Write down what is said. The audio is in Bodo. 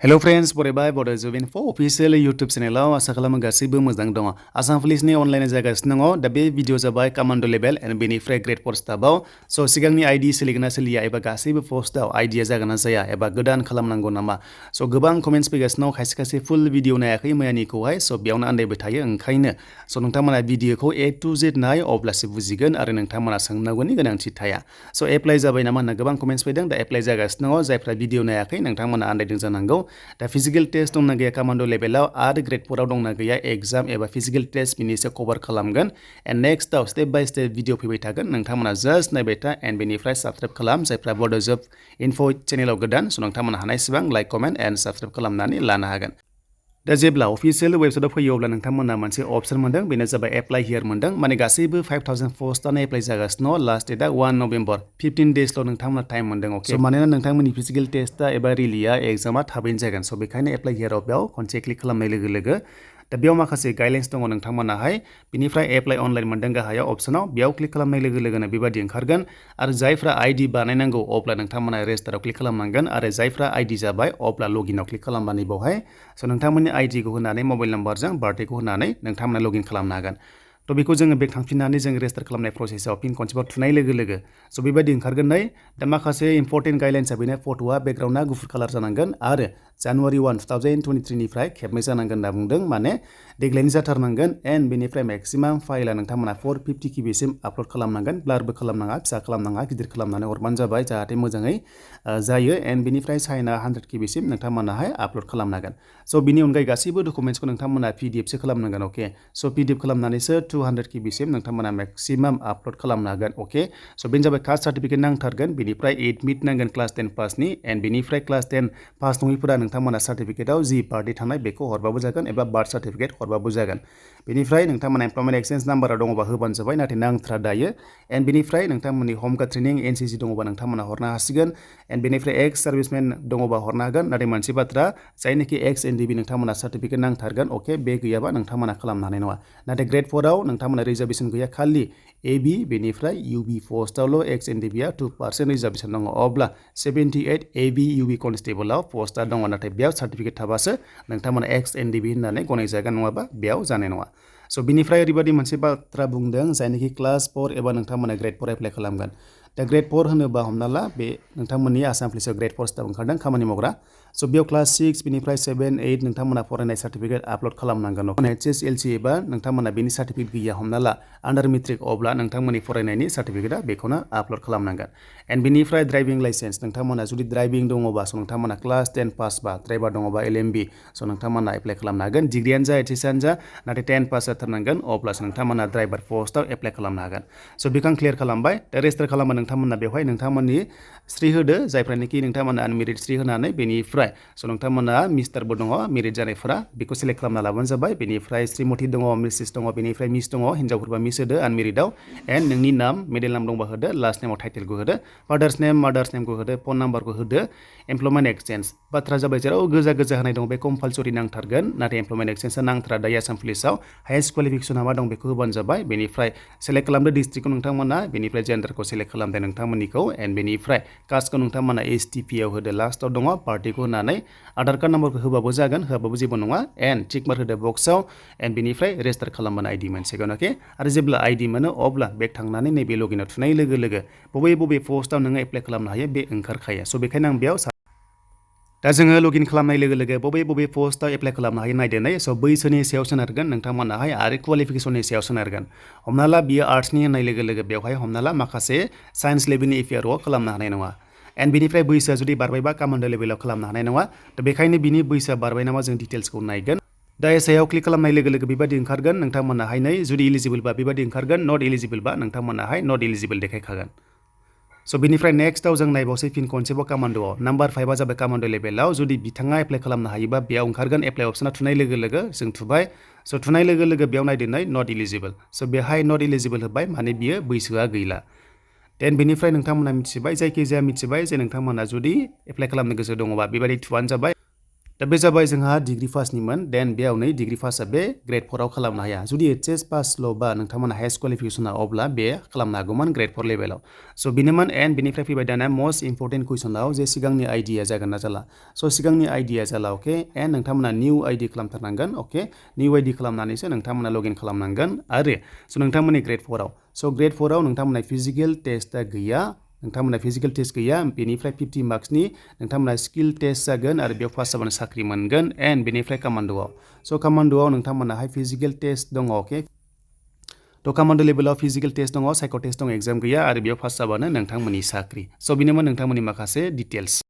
Hello friends, बरायबाय Bodo GRADE-4 official YouTube channel आसा खालामो गासैबो मोजां दङ। आसाम पुलिसनि अनलाइन जागासिनो दङ। दा बे भिडिअ जाबाय Commando level and बेनिफ्राय grade 4 स्टाफआव। स' सिगांनि आईडी सोलिगोना सोलिया एबा गासैबो पोस्टआव आईडीया जागोन ना जाया एबा गोदान खालामनांगौ नामा। स' गोबां कमेन्ट्स फैगासिनो खायसे खायसे फुल भिडिअ नायाखै मैयानिखौहाय स' बेयावनो आन्दायबाय थायो ओंखायनो स' नोंथांमोना भिडिअखौ A to Z नाय अब्लासो बुजिगोन आरो नोंथांमोना सोंनांगौनि गोनांथि थाया। स' एप्लाइ जाबाय नामा होनना गोबां कमेन्ट्स फैदों। दा एप्लाइ जागासिनो दङ। जायफ्रा भिडिअ नायाखै नोंथांमोना आन्दायदों जानांगौ। दा फिजिकल टेस्ट दंना गैया Commando लेभेलाव आरो ग्रेड 4 आव दंना गैया एग्जाम एबा फिजिकल टेस्ट बिनिसो कभार खालामगोन एन्ड नेक्स्टआव स्टेप बाय स्टेप भिडिअ फैबाय थागोन नोंथांमोना जस्ट नायबाय था एन्ड बेनिफ्राय साबस्क्राइब खालाम जायफ्रा बड' जब इनफो चेनेलाव गोदान स' नोंथांमोना हानायसिबां लाइक कमेन्ट एन्ड साबस्क्राइब खालामनानै लानो हागोन। दा जेब्ला अफिसियेल वेबसाइटआव फैयो अब्ला नोंथांमोना मोनसे अपसन मोनदों बेनो जाबाय एप्लाइ हियर मोनदों माने गासैबो 5000 पोस्टआनो एप्लाइ जागासिनो लास्ट डेटआ 1 नभेम्बर 15 डेजल' नोंथांमोना टाइम मोनदों अके स' मानोना नोंथांमोननि फिजिकल टेस्टआ एबा रिलिया एग्जामा थाबैनो जागोन स' बेखायनो एप्लाइ हियरआव बेयाव खनसे क्लिक खालामनाय लोगो लोगो दा बेयाव माखासे गाइडलाइन्स दङ नोंथांमोनाहाय बिनिफ्राय एप्लाइ अनलाइन मोनदों गाहायाव अपसनाव बेयाव क्लिक खालामनाय लोगो लोगोनो बेबादि ओंखारगोन आरो जायफ्रा आईडी बानायनांगौ अब्ला नोंथांमोना रेजिस्टाराव क्लिक खालामनांगोन आरो जायफ्रा आईडी जाबाय अब्ला लगिनआव क्लिक खालामनानै बेवहाय स' नोंथांमोननि आईडीखौ होनानै मबाइल नम्बरजों बार्थडेखौ होनानै नोंथांमोना लगिन खालामनो हागोन। थ' बेखौ जोङो बेक थांफिननानै जों रेजिस्टार खालामनाय प्रसेसआव फिन खनसेबाव थुनाय लोगो लोगो स' बेबायदि ओंखारगोन नै दा माखासे इम्परटेन्ट गाइडलाइन्सआ बेनो फट'आ बेकग्राउन्डआ गुफुर कालार जानांगोन आरो जानुवारि 1 2023 निफ्राय खेबनै जानांगोन होनना बुंदों माने देग्लायनि जाथारनांगोन एन्ड बेनिफ्राय मेक्सिमाम फाइला नोंथांमोना 450 किबिसिम आपल'ड खालामनांगोन ब्लारबो खालामनाङा फिसा खालामनाङा गिदिर खालामनानै हरबानो जाबाय जाहाथे मोजाङै जायो एन्ड बेनिफ्राय साइना 100 किबिसिम नोंथांमोनाहाय आपल'ड खालामनांगोन स' बिनि अनगायै गासैबो डकुमेन्ट्सखौ नोंथांमोना PDF सो खालामनांगोन अके स' PDF खालामनानैसो 200 किबिसिम नोंथांमोना मेक्सिमाम आपल'ड खालामनो हागोन अके स' बेनो जाबाय कास्ट सार्टिफिकेट नांथारगोन बेनिफ्राय एडमिट नांगोन क्लास 10 पासनि एन्ड बेनिफ्राय क्लास 10 पास नङिफोरा नोंथांमोना सार्टिफिकेटआव जि बार्थडे थानाय बेखौ हरबाबो जागोन एबा बार्थ सार्टिफिकेट हरबाबो जागोन बेनिफ्राय नोंथांमोना एमप्लयमेन्ट एक्सचेन्ज नाम्बारा दङबा होबानो जाबाय नाथाय नांथारा दायो एन्ड बेनिफ्राय नोंथांमोननि हम गार्ड ट्रेनिं NCC दङबा नोंथांमोना हरनो हासिगोन एन्ड बेनिफ्राय एक्स सार्भिसमेन दङबा हरनो हागोन नाथाय मोनसे बाथ्रा जायनोखि Exe-NDFB नोंथांमोना सार्टिफिकेट नांथारगोन अके बे गैयाबा नोंथांमोना खालामनो हानाय नङा नाथाय ग्रेड 4 आव नोंथांमोना रिजार्भेसन गैया खालि AB बेनिफ्राय UB पोस्टआवल' Exe-NDFB आ 2% रिजार्भेसन दङ अब्ला 78 AB UB कनस्टेबलआव पोस्टआ दङ नाथाय बेयाव सार्टिफिकेट थाबासो नोंथांमोना Exe-NDFB होननानै गनायजागोन नङाबा बेयाव जानाय नङा स' बिनिफ्राय ओरैबायदि मोनसे बाथ्रा बुंदों जायनोखि क्लास 4 एबा नोंथांमोना ग्रेड 4 एप्लाइ खालामगोन दा ग्रेड 4 होनोबा हमना ला बे नोंथांमोननि आसाम पुलिसाव ग्रेड 4 स्टाफ ओंखारदों खामानि मावग्रा स' बेयाव क्लास 6 बेनिफ्राय 7 8 नोंथांमोना फरायनाय सार्टिफिकेट आपल'ड खालामनांगोन HSLC एबा नोंथांमोना बेनि सार्टिफिकेट गैया हमना ला आन्डार मेट्रिक अब्ला नोंथांमोननि फरायनायनि सार्टिफिकेटआ बेखौनो आपल'ड खालामनांगोन एन्ड बेनिफ्राय ड्राइभिं लाइसेन्स नोंथांमोना जुदि ड्राइभिं दङबा स' नोंथांमोना क्लास 10 पास बा ड्राइभार दङबा LMB स' नोंथांमोना एप्लाइ खालामनो हागोन डिग्रियानो जा HSआनो जा नाथाय 10 पास जाथारनांगोन अब्लासो नोंथांमोना ड्राइभार पोस्टआव एप्लाइ खालामनो हागोन स' बेखौ आं क्लियार खालामबाय दा रेजिस्टार खालामबा नोंथांमोना बेवहाय नोंथांमोननि स्रि होदो जायफ्रानोखि नोंथांमोना आनमेरिड स्रि होनानै बेनिफ्राय स' नोंथांमोना मिस्टारबो दङ मेरिड जानायफोरा बेखौ सेलेक्ट खालामना लाबानो जाबाय बेनिफ्राय श्रीमती दङ मिसेस दङ बेनिफ्राय मिस दङ हिन्जावफोरबा मिस होदो आनमेरिडआव एन्ड नोंनि नाम मिडल नाम दंबा होदो लास्ट नेमाव टाइटेलखौ होदो फादार्स नेम मादार्स नेमखौ होदो फन नाम्बारखौ होदो एमप्लयमेन्ट एक्सचेन्ज बाथ्रा जाबाय जेराव गोजा गोजा होनाय दं बे कम्पालसरि नांथारगोन नाथाय एमप्लयमेन्ट एक्सचेन्जआ नांथारा दायो आसाम पुलिसाव हाइएस्ट क्वालिफिकेसना मा दं बेखौ होबानो जाबाय बेनिफ्राय सेलेक्ट खालामदो डिस्ट्रिक्टखौ नोंथांमोना बेनिफ्राय जेन्डारखौ सेलेक्ट खालामदो नोंथांमोननिखौ एन्ड बेनिफ्राय कास्टखौ नोंथांमोना STPआव होदो लास्टआव दङ पार्टिखौ होनानै आधार कार्ड नाम्बारखौ होबाबो जागोन होआबाबो जेबो नङा एन्ड टिक मार्क होदो बक्सआव एन्ड बेनिफ्राय रेजिस्टार खालामबानो आईडी मोनसिगोन अके आरो जेब्ला आईडी मोनो अब्ला बेक थांनानै नैबे लगिनआव थुनाय लोगो लोगो बबे पोस्टआव नोङो एप्लाइ खालामनो हायो बे ओंखारखायो स' बेखायनो आं बेयाव दा जोङो लगिन खालामनाय लोगो लोगो बबे पोस्टआव एप्लाइ खालामनो हायो नायदो स' बैसोनि सायाव सोनारगोन नोंथांमोनाहाय आरो क्वालिफिकेसननि सायाव सोनारगोन हमना ला बियो आर्ट्सनि होननाय लोगो लोगो बेवहाय हमना ला माखासे साइन्स लेभेलनि EPRO खालामनो हानाय नङा एन्ड बेनिफ्राय बैसोआ जुदि बारबायबा Commando लेभेलाव खालामनो हानाय नङा दा बेखायनो बिनि बैसोआ बारबाय नामा जों डिटेल्सखौ नायगोन दा एसायाव क्लिक खालामनाय लोगो लोगो बेबायदि ओंखारगोन नोंथांमोनाहाय नै जुदि इलिजिबोलबा बेबायदि ओंखारगोन नट इलिजिबोलबा नोंथांमोनाहाय नट इलिजिबोल देखायखागोन स' बेनिफ्राय नेक्स्टआव जों नायबावसै फिन खनसेबाव Commandoआव नाम्बार 5आ जाबाय Commando लेभेलाव जुदि बिथाङा एप्लाइ खालामनो हायोबा बेयाव ओंखारगोन एप्लाइ अपसना थुनाय लोगो लोगो जों थुबाय स' थुनाय लोगो लोगो बेयाव नायदो नै नट इलिजिबोल स' बेहाय नट इलिजिबोल होबाय माने बियो बैसोआ गैला देन बेनिफ्राय नोंथांमोना मिथिबाय जायखिजाया मिथिबाय जे नोंथांमोना जुदि एप्लाइ खालामनो गोसो दङबा बेबायदि थुबानो जाबाय दा दा बे जाबाय जोंहा डिग्री पासनिमोन देन बेयाव नै डिग्री पासआ बे ग्रेड 4 आव खालामनो हाया जुदि एचएस पासल' बा नोंथांमोना हाइस्ट क्वालिफिकेसना अब्ला बे खालामनो हागौमोन ग्रेड 4 लेभेलाव स' बेनोमोन एन्ड बेनिफ्राय फैबाय दाना मस्ट इम्पर्टेन्ट कुइसनाव जे सिगांनि आइडिया जागोन ना जाला स' सिगांनि आइडिया जाला अके एन्ड नोंथांमोना निउ आइडि खालामथारनांगोन अके निउ आइडि खालामनानैसो नोंथांमोना लगइन खालामनांगोन आरो स' नोंथांमोननि ग्रेड 4 आव स' ग्रेड 4 आव नोंथांमोना फिजिकेल टेस्टआ गैया नोंथांमोना फिजिकेल टेस्ट गैया बेनिफ्राय 50 मार्क्सनि नोंथांमोना स्किल टेस्ट जागोन आरो बेयाव पास जाबानो साख्रि मोनगोन एन्ड बेनिफ्राय कमान्ड'आव स' कमान्ड'आव नोंथांमोनाहाय फिजिकेल टेस्ट दङ अके थ' कमान्ड' लेभेलाव फिजिकेल टेस्ट दङ साइक' टेस्ट दङ एग्जाम गैया आरो बेयाव पास जाबानो नोंथांमोननि साख्रि स' बेनोमोन नोंथांमोननि माखासे डिटेल्स